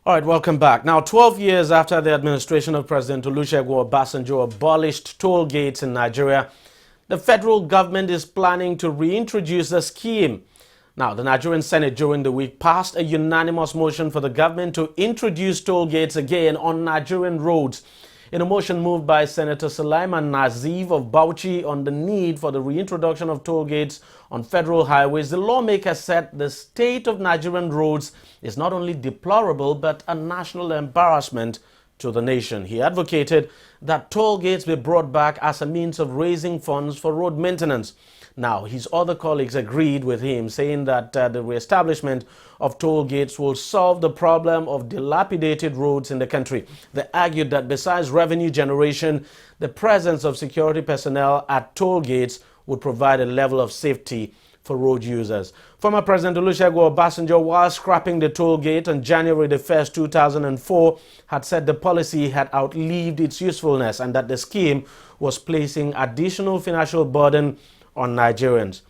All right, welcome back. Now, 12 years after the administration of President Olusegun Obasanjo abolished toll gates in Nigeria, the federal government is planning to reintroduce the scheme. Now, the Nigerian Senate during the week passed a unanimous motion for the government to introduce toll gates again on Nigerian roads. In a motion moved by Senator Sulaiman Nazif of Bauchi on the need for the reintroduction of toll gates on federal highways, the lawmaker said the state of Nigerian roads is not only deplorable but a national embarrassment to the nation. He advocated that toll gates be brought back as a means of raising funds for road maintenance. Now, his other colleagues agreed with him, saying that the reestablishment of toll gates will solve the problem of dilapidated roads in the country. They argued that besides revenue generation, the presence of security personnel at toll gates would provide a level of safety for road users. Former President Olusegun Obasanjo, while scrapping the toll gate on January the 1st, 2004, had said the policy had outlived its usefulness and that the scheme was placing additional financial burden on Nigerians.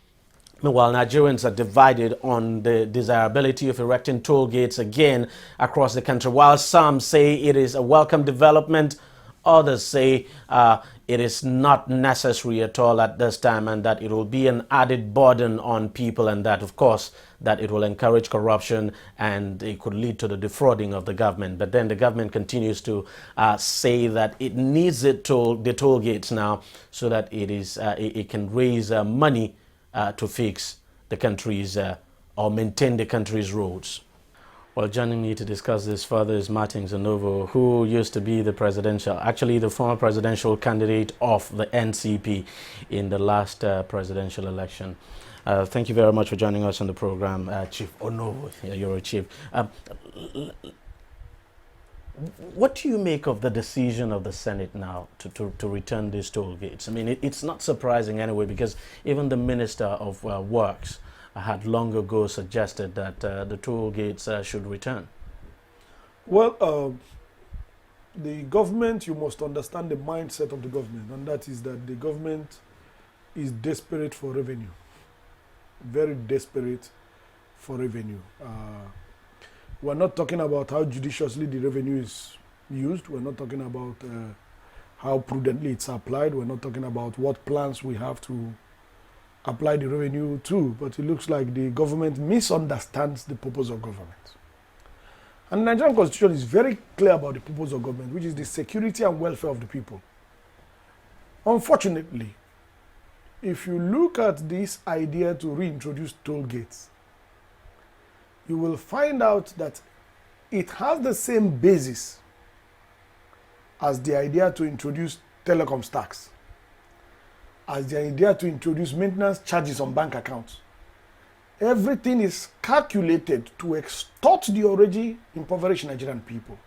Meanwhile, Nigerians are divided on the desirability of erecting toll gates again across the country. While some say it is a welcome development, others say it is not necessary at all at this time and that it will be an added burden on people and that, of course, that it will encourage corruption and it could lead to the defrauding of the government. But then the government continues to say that it needs the toll gates now so that it can raise money to fix the country's or maintain the country's roads. Well, joining me to discuss this further is Martin Zanovo, who used to be the former presidential candidate of the NCP in the last presidential election. Thank you very much for joining us on the program, Chief Onovo. Yeah, you're a chief. What do you make of the decision of the Senate now to return these toll gates? I mean, it's not surprising anyway, because even the Minister of Works had long ago suggested that the toll gates should return. Well, the government, you must understand the mindset of the government, and that is that the government is desperate for revenue, very desperate for revenue. We're not talking about how judiciously the revenue is used. We're not talking about how prudently it's applied. We're not talking about what plans we have to apply the revenue to, but it looks like the government misunderstands the purpose of government. And the Nigerian Constitution is very clear about the purpose of government, which is the security and welfare of the people. Unfortunately, if you look at this idea to reintroduce toll gates, you will find out that it has the same basis as the idea to introduce telecoms tax, as the idea to introduce maintenance charges on bank accounts. Everything is calculated to extort the already impoverished Nigerian people,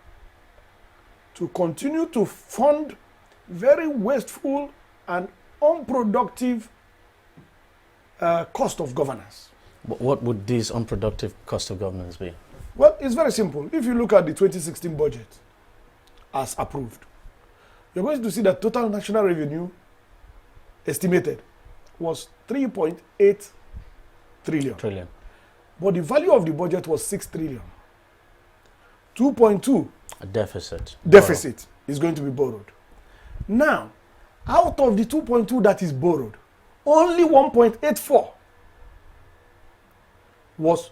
to continue to fund very wasteful and unproductive cost of governance. What would this unproductive cost of governance be? Well, it's very simple. If you look at the 2016 budget as approved, you're going to see that total national revenue estimated was 3.8 trillion. But the value of the budget was 6 trillion. 2.2 a deficit is going to be borrowed. Now, out of the 2.2 that is borrowed, only 1.84 was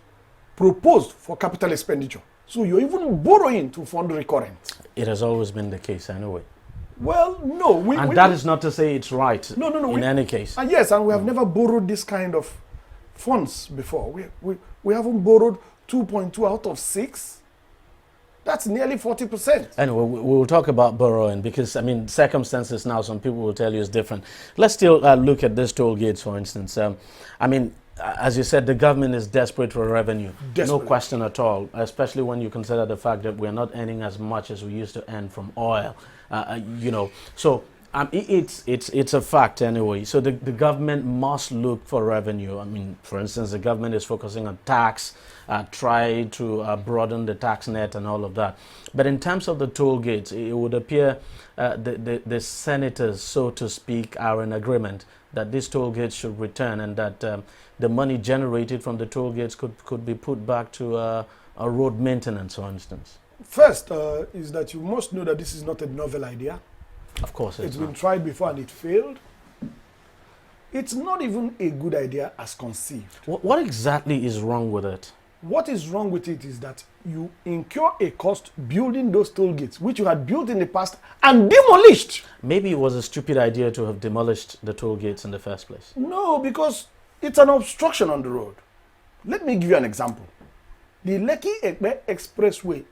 proposed for capital expenditure. So you're even borrowing to fund recurrent. It has always been the case anyway. Well, no. That is not to say it's right. No. In any case. Yes, and we have never borrowed this kind of funds before. We haven't borrowed 2.2 out of 6. That's nearly 40%. Anyway, we'll talk about borrowing because, I mean, circumstances now, some people will tell you is different. Let's still look at this toll gates, for instance. I mean, as you said, the government is desperate for revenue. No question at all, especially when you consider the fact that we're not earning as much as we used to earn from oil. So it's a fact anyway. So the government must look for revenue. I mean, for instance, the government is focusing on tax, try to broaden the tax net and all of that. But in terms of the toll gates, it would appear the senators, so to speak, are in agreement that these toll gates should return and that the money generated from the toll gates could be put back to a road maintenance, for instance. First is that you must know that this is not a novel idea. Of course It's been tried before and it failed. It's not even a good idea as conceived. What exactly is wrong with it? What is wrong with it is that you incur a cost building those toll gates, which you had built in the past and demolished. Maybe it was a stupid idea to have demolished the toll gates in the first place. No, because it's an obstruction on the road. Let me give you an example. The Lekki-Ekpe Expressway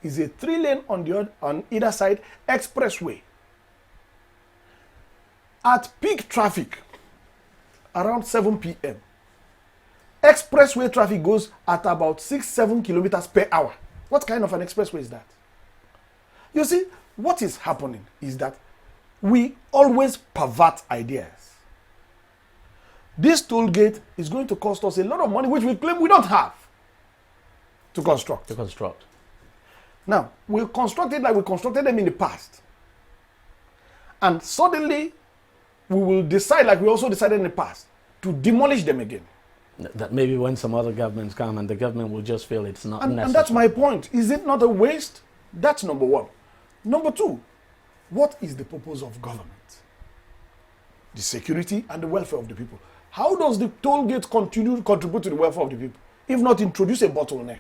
is a 3-lane on either side expressway. At peak traffic, around 7 p.m., expressway traffic goes at about 6-7 kilometers per hour. What kind of an expressway is that? You see, what is happening is that we always pervert ideas. This toll gate is going to cost us a lot of money, which we claim we don't have to construct. Now, we'll construct it like we constructed them in the past. And suddenly, we will decide, like we also decided in the past, to demolish them again. That maybe when some other governments come and the government will just feel it's not necessary. And that's my point. Is it not a waste? That's number one. Number two, what is the purpose of government? The security and the welfare of the people. How does the toll gate continue to contribute to the welfare of the people, if not introduce a bottleneck?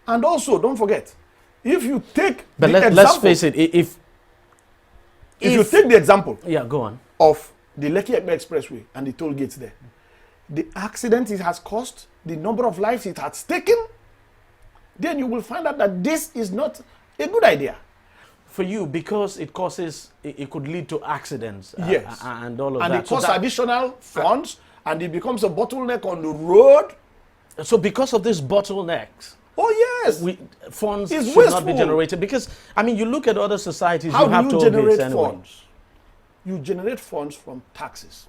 And also, don't forget, if you take let's face it, if you take the example, yeah, go on, of the Lekki-Ekpe Expressway and the toll gates there, the accident it has caused, the number of lives it has taken, then you will find out that this is not a good idea. For you, because it causes, it could lead to accidents. Yes. And all of and that. And it costs additional funds, and it becomes a bottleneck on the road. So because of these bottlenecks, oh yes, funds it's should wasteful. not be generated. Because, I mean, you look at other societies, How you have do you toll generate gates anyway. funds? You generate funds from taxes.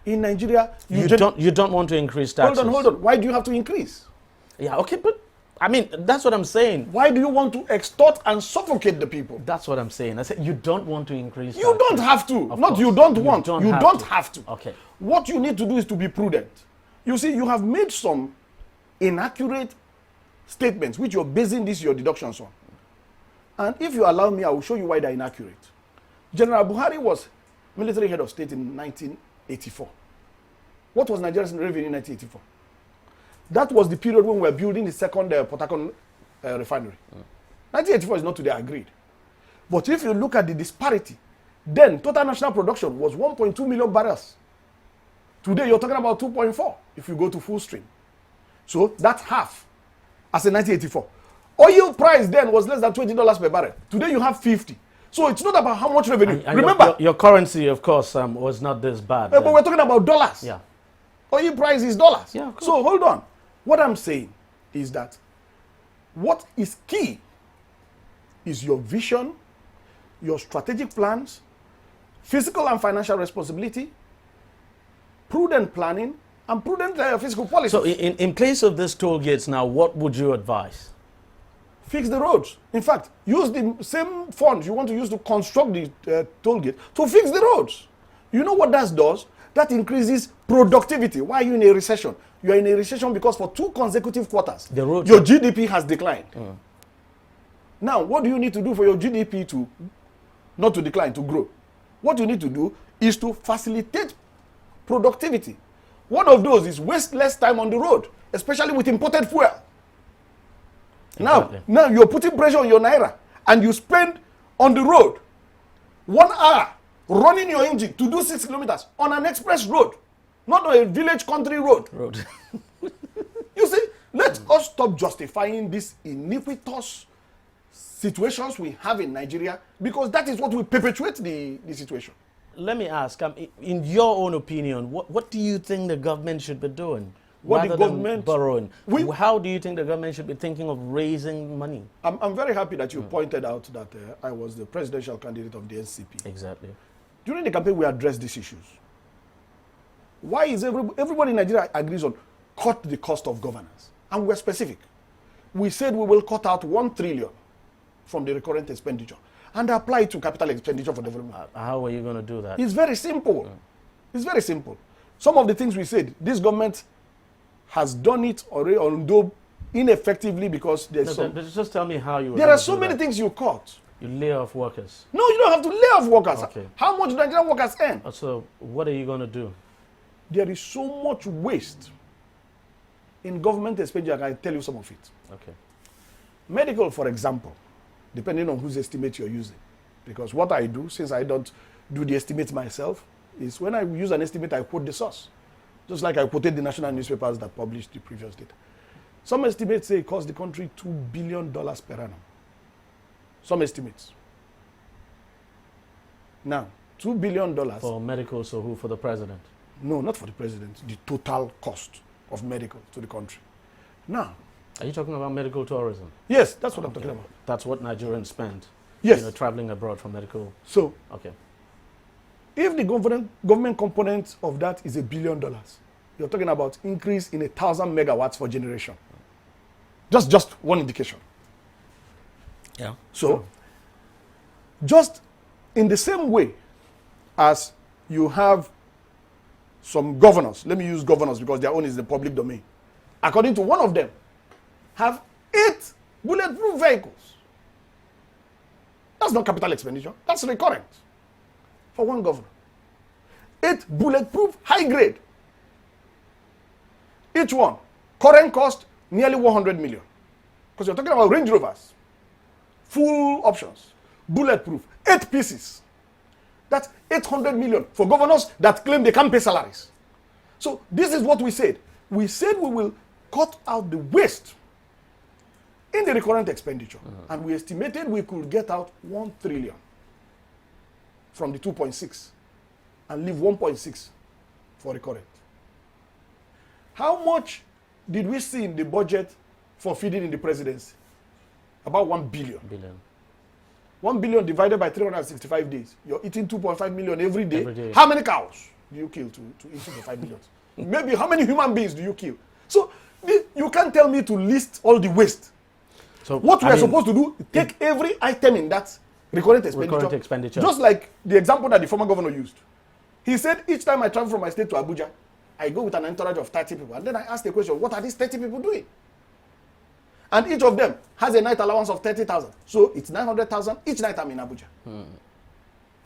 In Nigeria, you don't want to increase taxes. Hold on. Why do you have to increase? Yeah, okay, but I mean, that's what I'm saying. Why do you want to extort and suffocate the people? That's what I'm saying. I said you don't want to increase You taxes. don't have to. Of Not course. you don't want. You don't have to. Okay. What you need to do is to be prudent. You see, you have made some inaccurate statements which you're basing your deductions on. And if you allow me, I will show you why they're inaccurate. General Buhari was military head of state in 1984. What was Nigeria's revenue in 1984? That was the period when we were building the second Port Harcourt refinery. 1984 is not today agreed. But if you look at the disparity, then total national production was 1.2 million barrels. Today you're talking about 2.4 if you go to full stream. So that's half as in 1984. Oil price then was less than $20 per barrel. Today you have 50. So it's not about how much revenue. And remember, your currency, of course, was not this bad. But we're talking about dollars. Yeah. Oil price is dollars. Yeah, of course. So hold on. What I'm saying is that what is key is your vision, your strategic plans, physical and financial responsibility, prudent planning, and prudent fiscal policy. So in place of these toll gates now, what would you advise? Fix the roads. In fact, use the same funds you want to use to construct the toll gate to fix the roads. You know what that does? That increases productivity. Why are you in a recession? You are in a recession because for 2 consecutive quarters, your GDP has declined. Now, what do you need to do for your GDP to not to decline, to grow? What you need to do is to facilitate productivity. One of those is waste less time on the road, especially with imported fuel. Exactly. Now you're putting pressure on your naira, and you spend on the road 1 hour running your engine to do 6 kilometers on an express road, not on a village country road. You see, let us stop justifying these iniquitous situations we have in Nigeria, because that is what will perpetuate the situation. Let me ask, in your own opinion, what do you think the government should be doing? What the government borrowing? How do you think the government should be thinking of raising money? I'm very happy that you pointed out that I was the presidential candidate of the NCP. Exactly. During the campaign, we addressed these issues. Why is everybody in Nigeria agrees on cut the cost of governance? And we're specific. We said we will cut out 1 trillion from the recurrent expenditure and apply it to capital expenditure for development. How are you going to do that? It's very simple. It's very simple. Some of the things we said, this government has done it already, although ineffectively because there's Just tell me how you. There are so many things you cut. You lay off workers. No, you don't have to lay off workers. Okay. How much do Nigerian workers earn? So what are you going to do? There is so much waste in government expenditure. I can tell you some of it. Okay. Medical, for example, depending on whose estimate you're using. Because what I do, since I don't do the estimate myself, is when I use an estimate, I quote the source. Just like I quoted the national newspapers that published the previous data. Some estimates say it costs the country $2 billion per annum. Some estimates. Now, $2 billion. For medical, so who? For the president? No, not for the president. The total cost of medical to the country. Now. Are you talking about medical tourism? Yes, that's what I'm talking about. That's what Nigerians spend. Yes. You know, traveling abroad for medical. So, okay. If the government component of that is $1 billion, you're talking about increase in 1,000 megawatts for generation. Just one indication. Yeah. So, just in the same way as you have some governors, let me use governors because their own is the public domain. According to one of them, have 8 bulletproof vehicles. That's not capital expenditure. That's recurrent for one governor. 8 bulletproof high grade. Each one, current cost nearly 100 million. Because you're talking about Range Rovers. Full options, bulletproof, 8 pieces. That's 800 million for governors that claim they can't pay salaries. So this is what we said. We said we will cut out the waste in the recurrent expenditure. And we estimated we could get out 1 trillion from the 2.6 and leave 1.6 for recurrent. How much did we see in the budget for feeding in the presidency? About 1 billion. 1 billion divided by 365 days. You're eating 2.5 million every day. Every day. How many cows do you kill to eat 2.5 million? Maybe how many human beings do you kill? So you can't tell me to list all the waste. So what we are supposed to do, take every item in that recurrent expenditure. Just like the example that the former governor used. He said, each time I travel from my state to Abuja, I go with an entourage of 30 people. And then I ask the question, what are these 30 people doing? And each of them has a night allowance of 30,000. So it's 900,000 each night I'm in Abuja.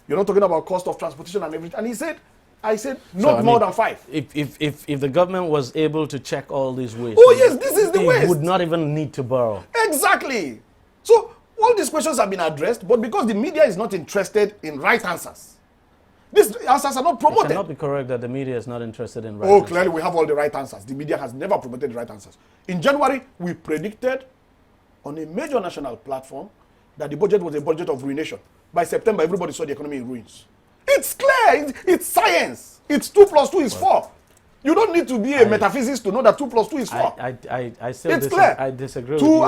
You're not talking about cost of transportation and everything. And he said, I said, not more than 5. If the government was able to check all these waste. Oh yes, this is the waste. They would not even need to borrow. Exactly. So all these questions have been addressed, but because the media is not interested in right answers, these answers are not promoted. It cannot be correct that the media is not interested in right answers. answers. Clearly we have all the right answers. The media has never promoted the right answers. In January, we predicted on a major national platform that the budget was a budget of ruination. By September, everybody saw the economy in ruins. It's clear. It's science. It's 2 plus 2 is 4. You don't need to be a metaphysicist to know that 2 plus 2 is 4. I still it's clear. I disagree two with you.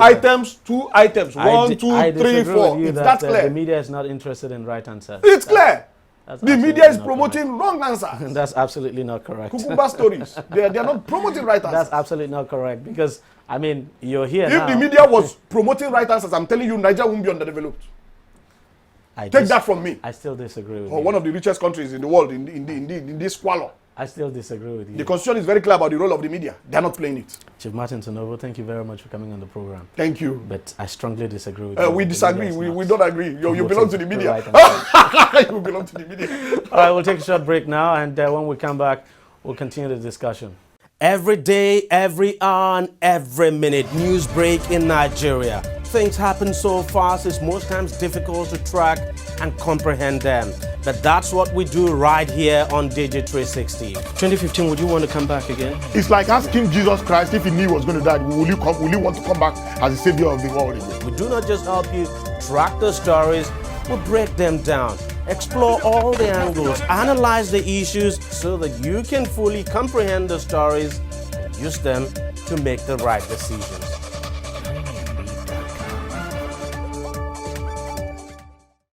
Items. 1, 2, 3, 4. It's that clear. The media is not interested in right answers. It's clear. The media is promoting wrong answers. That's absolutely not correct. Kukumba stories. They are not promoting right answers. That's absolutely not correct because, I mean, you're here now. If the media was promoting right answers, I'm telling you, Nigeria won't be underdeveloped. Take that from me. I still disagree with you. One of the richest countries in the world in this squalor. I still disagree with you. The Constitution is very clear about the role of the media. They are not playing it. Chief Martin Tonovo, thank you very much for coming on the program. Thank you. But I strongly disagree with you. We disagree. We don't agree. You belong to the media. You belong to the media. All right, we'll take a short break now, and when we come back, we'll continue the discussion. Every day, every hour, and every minute, news break in Nigeria. Things happen so fast, it's most times difficult to track and comprehend them. But that's what we do right here on DEJI360. 2015, would you want to come back again? It's like asking Jesus Christ if he knew he was going to die, will you want to come back as the savior of the world again? We do not just help you track the stories, we break them down, explore all the angles, analyze the issues so that you can fully comprehend the stories and use them to make the right decisions.